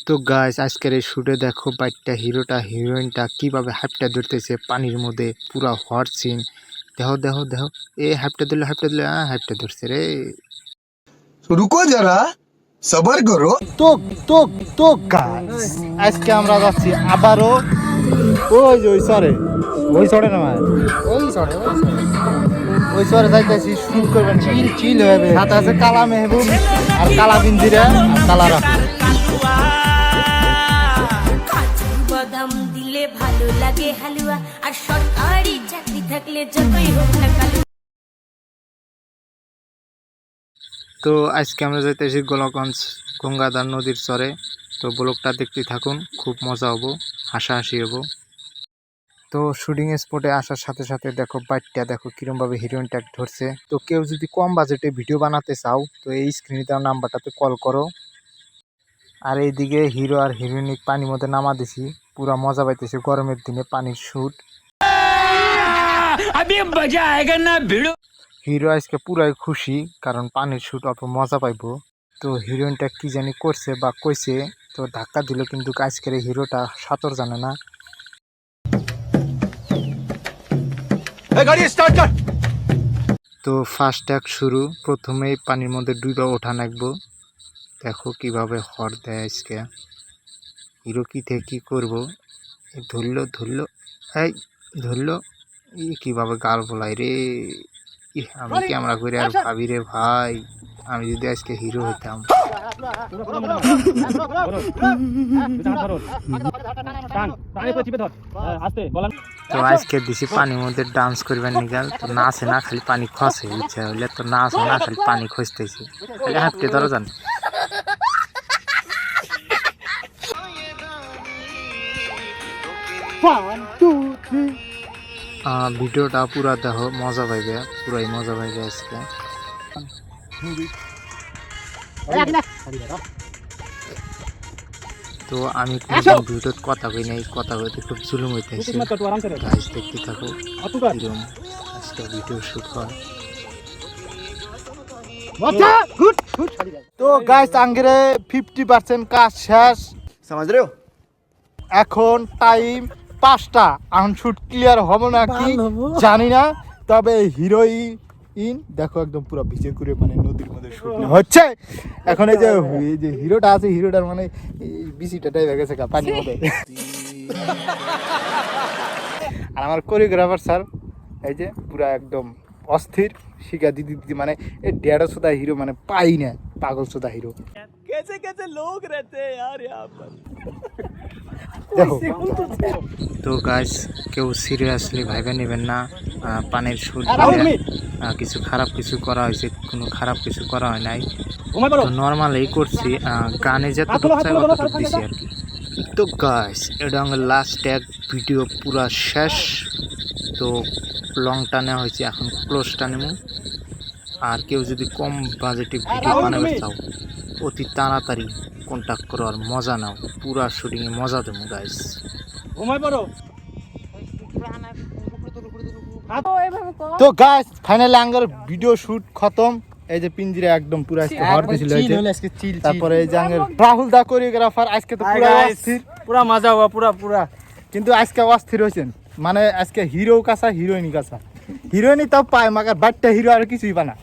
তো গাইস আজকের এই শুটে দেখো বাইকটা হিরোটা হিরোইনটা কিভাবে হাইপটা ধরতেছে পানির মধ্যে পুরা হট সিন। দেখো দেখো দেখো এ হাইপটা দিল হাইপটা ধরছে রে। रुको जरा सबर करो। তো তো তো গাইস আজকে আমরা যাচ্ছি আবারও ওই সরে না ভাই ওই সরে যাইতেছি শুট করবেন চিল হবে সাথে আছে কালা মেহবুব আর কালা বিন্দিরা আর কালা রাখু। বাদাম দিলে ভালো লাগে হালুয়া আর সরকারি চাকরি থাকলে যতই হোক না কালুয়া। তো আজকে আমরা যাইতেছি গোলাগঞ্জ গঙ্গাধার নদীর চরে। তো ব্লগটা দেখতে থাকুন, খুব মজা হবো, হাসাহাসি হবো। তো শুটিং স্পটে আসার সাথে সাথে দেখো বাইকটা দেখো কিরমভাবে হিরোইনটা ধরছে। তো কেউ যদি কম বাজেটে ভিডিও বানাতে চাও তো এই স্ক্রিনে দেওয়া নাম্বারটাতে কল করো। আর এইদিকে হিরো আর হিরোইনিক পানির মধ্যে নামা দিছি, পুরা মজা পাইতেছে গরমের দিনে পানির শুট। হিরো আজকে পুরাই খুশি কারণ পানির শুট অল্প মজা পাইবো। তো হিরোইনটা কি জানি করছে বা কইছে, তো ধাক্কা দিল কিন্তু আজকের এই হিরোটা সাঁতার জানে না। তো ফার্স্ট ট্যাক শুরু, প্রথমেই পানির মধ্যে ডুবা ওঠা নাকবো। দেখো কিভাবে হর দেয় আজকে হিরো, কি থেকে কি করবো। ধরলো এই ধরলো কিভাবে গাল বলাই রে। আমি ক্যামেরা করে আর ভাবি রে ভাই, আমি যদি আজকে হিরো হইতাম। তো আজকে দিছি পানির মধ্যে ডান্স করবেন নিগাল। তো নাচে না খালি পানি খসে, ইচ্ছা হইলে তো নাচ না খালি পানি খসতেছি, খালি হাঁটতে ধরো জান। ভিডিওটা পুরা দেখো, মজা পাইবে, পুরাই মজা পাইবে আজকে। তো আমি ভিডিওত কথা কই নাই, কথা কইতে খুব জুলুম হইতেছে। গাইস দেখতে থাকো কিরম আজকে ভিডিও শুট হয়। তো গাইস আঙ্গরে 50% কাজ শেষ, समझ रहे हो? এখন টাইম 5টা। এখন শুট ক্লিয়ার হবে না কি জানি না, তবে হিরোইন দেখো একদম পুরো ভিজে করে মানে নদীর মধ্যে শুট হচ্ছে। এখন এই যে হিরোটা আছে, হিরোটার মানে বিসিটা টাইপ হয়ে গেছে পানির মধ্যে। আর আমার কোরিওগ্রাফার স্যার এই যে পুরা একদম অস্থির শিখা দিদি মানে এই 150 হিরো মানে পাই না, পাগল সোদা হিরো। कैसे कैसे लोग रहते हैं यार यहाँ पर। তো গাইস কেউ সিরিয়াসলি ভাইবে নেবেন না, পানির শুট কিছু খারাপ কিছু করা হয়েছে, কোনো খারাপ কিছু করা হয় নাই। তো নর্মালি করছি, গানে যতটুকু চাই অতটুকু দিছি আর কি। তো গাইস এটা আমার লাস্ট এক ভিডিও পুরা শেষ। তো লং টানে হয়েছে, এখন ক্লোজ টানেমু। আর কেউ যদি কম বাজেটে ভিডিও বানাবে চাও অতি তাড়াতাড়ি কন্ট্যাক্ট করো আর মজা নাও, পুরা শুটিং এ মজা দেবো গাইস। তো গাইস ফাইনালি আঙ্গার ভিডিও শুট খতম। এই যে পিঞ্জিরা একদম পুরা হর দিছিল আজকে। তারপরে এই যে আঙ্গার রাহুল দা কোরিওগ্রাফার আজকে তো পুরা অস্থির, পুরা মজা হওয়া পুরা। কিন্তু আজকে অস্থির হইছেন, মানে আজকে হিরো কাঁচা হিরোইনি কাঁচা। হিরোইনি তাও পায় মাগার বাটটা হিরো আর কিছুই পানা।